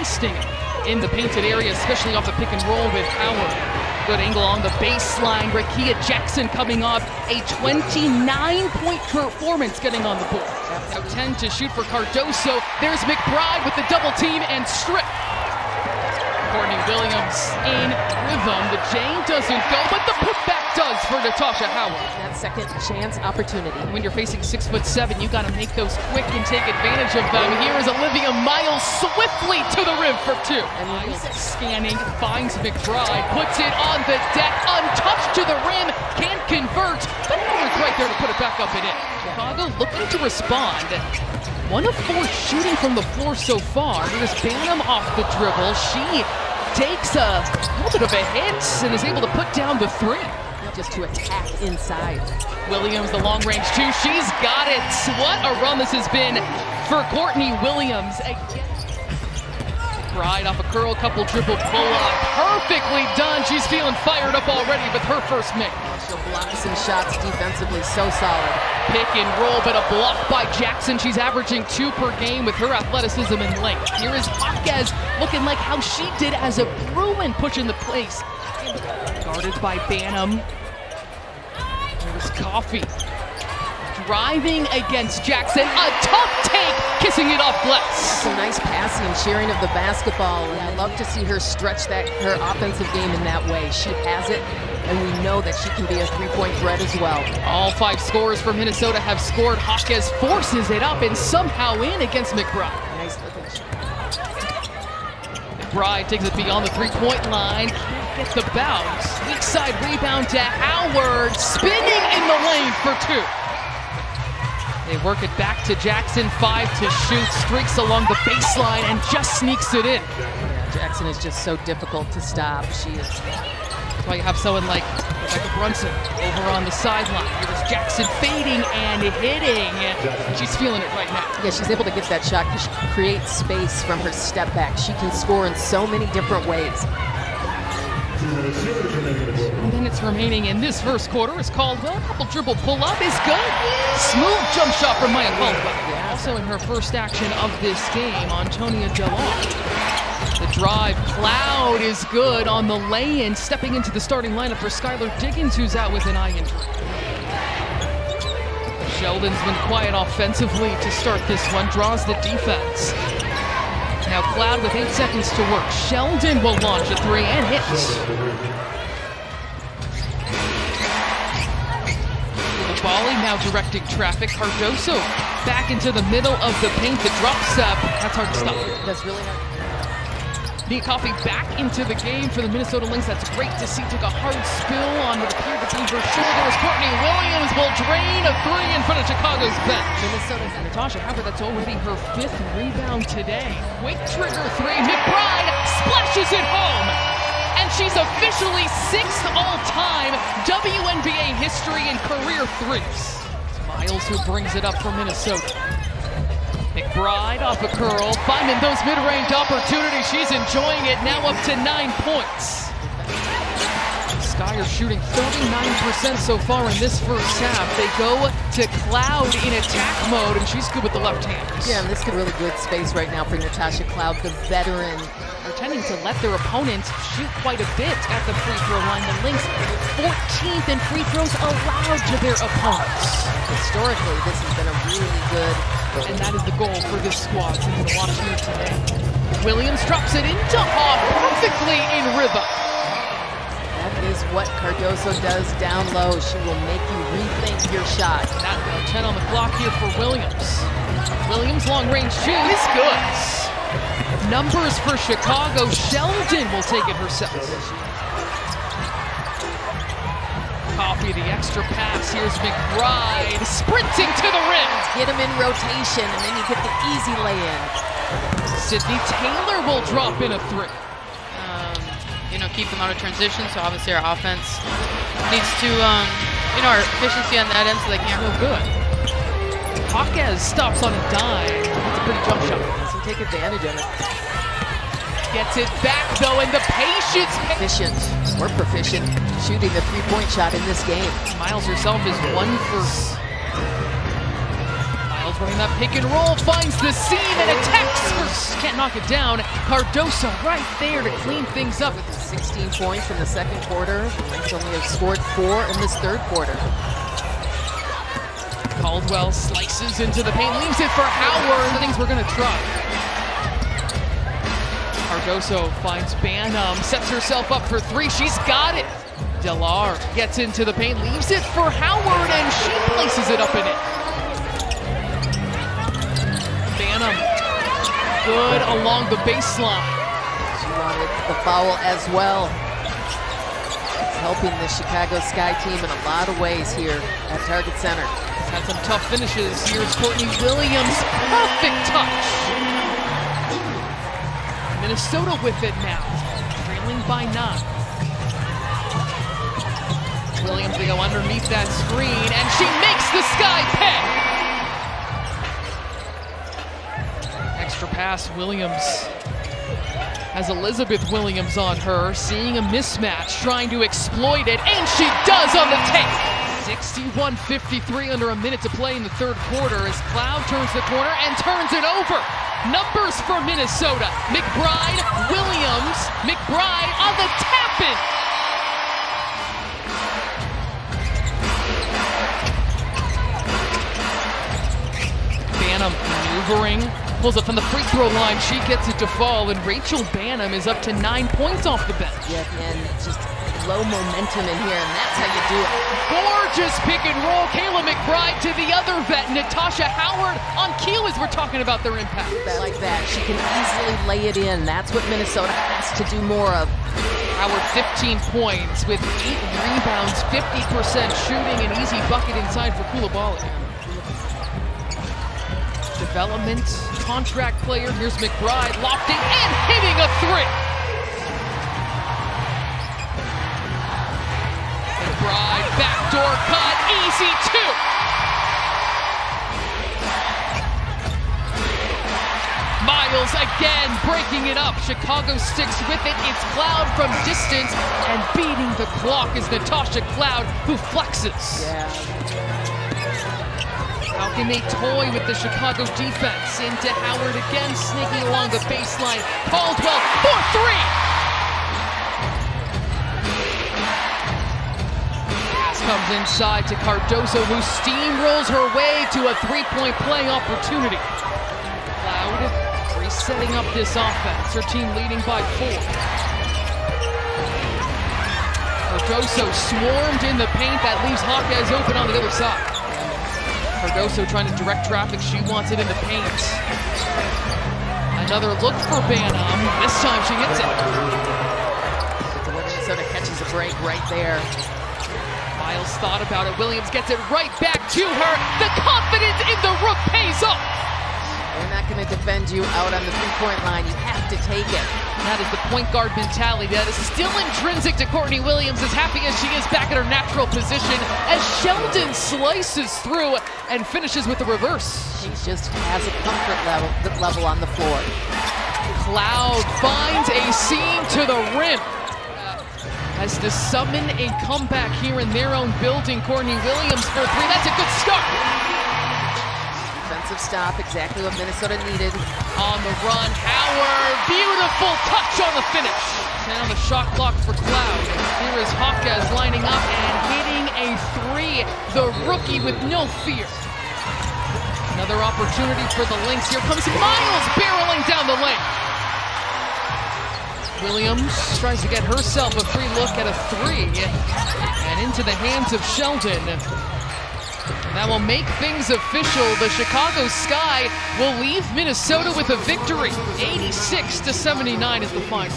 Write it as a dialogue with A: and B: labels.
A: feasting in the painted area, especially off the pick and roll with Howard. Good angle on the baseline. Rakia Jackson coming off a 29-point performance getting on the board. Now 10 to shoot for Cardoso. There's McBride with the double team and strip. Courtney Williams in rhythm. The Jane doesn't go, but the putback does for Natasha Howard.
B: That second chance opportunity.
A: When you're facing 6'7", you got to make those quick and take advantage of them. Here is Olivia Miles swiftly to the rim for two. And Miles scanning, finds McBride, puts it on the deck, untouched to the rim, can't convert, but Howard's right there to put it back up and in. Chicago looking to respond. 1 of 4 shooting from the floor so far. Here's Banham off the dribble. She takes a little bit of a hit and is able to put down the 3.
B: Just to attack inside.
A: Williams, the long range 2. She's got it. What a run this has been for Courtney Williams. Again. Right off a curl, couple dribble pull up. Perfectly done. She's feeling fired up already with her first make.
B: She'll block some shots defensively, so solid.
A: Pick and roll, but a block by Jackson. She's averaging 2 per game with her athleticism and length. Here is Jaquez looking like how she did as a Bruin, pushing the place. Guarded by Banham. Here's Coffey. Driving against Jackson. A tough take, kissing it off glass.
B: Some nice passing and sharing of the basketball. And I love to see her stretch her offensive game in that way. She has it, and we know that she can be a three-point threat as well.
A: All 5 scorers for Minnesota have scored. Jaquez forces it up and somehow in against McBride.
B: Nice looking shot.
A: McBride takes it beyond the three-point line. Can't get the bounce. Weak side rebound to Howard. Spinning in the lane for 2. They work it back to Jackson. 5 to shoot. Streaks along the baseline and just sneaks it in.
B: Yeah, Jackson is just so difficult to stop. She is.
A: That's why you have someone like Rebecca Brunson over on the sideline. Here's Jackson fading and hitting. She's feeling it right now.
B: Yeah, she's able to get that shot because she creates space from her step back. She can score in so many different ways.
A: 2 minutes remaining in this first quarter is Caldwell. A couple dribble pull up is good. Smooth jump shot from Maya Caldwell. Yeah. Also in her first action of this game, Antonia Delar. The drive, Cloud is good on the lay-in, stepping into the starting lineup for Skylar Diggins, who's out with an eye injury. Sheldon's been quiet offensively to start this one, draws the defense. Now Cloud with 8 seconds to work. Sheldon will launch a 3 and hits. Volley now directing traffic. Cardoso back into the middle of the paint. The drop step. That's hard to stop.
B: That's really hard.
A: Coffey back into the game for the Minnesota Lynx. That's great to see. Took a hard spill on what appeared to be her shoulder. As Courtney Williams will drain a 3 in front of Chicago's bench.
B: Minnesota's
A: Natasha Howard, that's already her 5th rebound today. Quick trigger 3. McBride splashes it home. And she's officially 6th all-time WNBA history in career 3s. It's Miles who brings it up for Minnesota. McBride off a curl, finding those mid-range opportunities. She's enjoying it, now up to 9 points. Sky are shooting 39% so far in this first half. They go to Cloud in attack mode, and she's good with the left hand.
B: Yeah, and this could really good space right now for Natasha Cloud, the veteran.
A: They're tending to let their opponents shoot quite a bit at the free throw line. The Lynx 14th in free throws allowed to their opponents.
B: Historically, this has been a really good.
A: And that is the goal for this squad. So we're going to watch here today. Williams drops it into Hoff perfectly in rhythm.
B: That is what Cardoso does down low. She will make you rethink your shot.
A: Now 10 on the clock here for Williams. Williams long range shoot is good. Numbers for Chicago. Sheldon will take it herself. Coffey, the extra pass. Here's McBride sprinting to the rim.
B: Get him in rotation, and then you get the easy lay-in.
A: Sydney Taylor will drop in a 3.
C: Keep them out of transition. So obviously our offense needs to, our efficiency on that end, so they can't.
A: Real good. Jaquez stops on a dime. That's a pretty jump shot.
B: So take advantage of it.
A: Gets it back though, and the patience.
B: Efficient, more proficient shooting the 3-point shot in this game.
A: Miles herself is 1 for. Miles running that pick and roll, finds the seam and attacks for can't knock it down. Cardoso right there to clean things up.
B: With his 16 points in the second quarter, the Lynx only have scored 4 in this third quarter.
A: Caldwell slices into the paint, leaves it for Howard. Things we're gonna try. Cardoso finds Banham, sets herself up for 3. She's got it. Delar gets into the paint, leaves it for Howard, and she places it up in it. Banham, good along the baseline.
B: She wanted the foul as well. Helping the Chicago Sky team in a lot of ways here at Target Center.
A: Had some tough finishes. Here's Courtney Williams, perfect touch. Minnesota with it now, trailing by 9. Williams to go underneath that screen, and she makes the Sky pay. Extra pass, Williams has Elizabeth Williams on her, seeing a mismatch, trying to exploit it, and she does on the take. 61-53, under a minute to play in the third quarter as Cloud turns the corner and turns it over. Numbers for Minnesota. McBride, Williams, McBride on the tap-in. Banham maneuvering, pulls up from the free throw line. She gets it to fall, and Rachel Banham is up to 9 points off the bench.
B: Yeah, and just low momentum in here, and that's how you do it.
A: Gorgeous pick and roll. Kayla McBride to the other vet, Natasha Howard on cue as we're talking about their impact.
B: Like that, she can easily lay it in. That's what Minnesota has to do more of.
A: Howard 15 points with 8 rebounds, 50% shooting, an easy bucket inside for Koulibaly. Development, contract player, here's McBride, lofting and hitting a 3. McBride, backdoor cut, easy 2. Miles again breaking it up. Chicago sticks with it. It's Cloud from distance, and beating the clock is Natasha Cloud, who flexes.
B: Yeah.
A: How can they toy with the Chicago defense? Into Howard again, sneaking along the baseline. Caldwell for 3. Pass comes inside to Cardoso, who steamrolls her way to a 3-point play opportunity. Cloud resetting up this offense. Her team leading by 4. Cardoso swarmed in the paint. That leaves Hawkeyes open on the other side. Cardoso trying to direct traffic. She wants it in the paint. Another look for Banham. This time she hits it.
B: Minnesota catches a break right there.
A: Miles thought about it. Williams gets it right back to her. The confidence in the Rook pays off.
B: They're not going to defend you out on the 3-point line. You have to take it.
A: That is the point guard mentality that is still intrinsic to Courtney Williams, as happy as she is back at her natural position, as Sheldon slices through and finishes with the reverse.
B: She just has a comfort level on the floor.
A: Cloud finds a seam to the rim. Has to summon a comeback here in their own building. Courtney Williams for 3. That's a good start.
B: Defensive stop, exactly what Minnesota needed.
A: On the run, Howard, beautiful touch on the finish. Now the shot clock for Cloud. Here is Hawkeyes lining up and hitting a 3. The rookie with no fear. Another opportunity for the Lynx. Here comes Miles barreling down the lane. Williams tries to get herself a free look at a 3. And into the hands of Sheldon. That will make things official. The Chicago Sky will leave Minnesota with a victory. 86-79 is the final.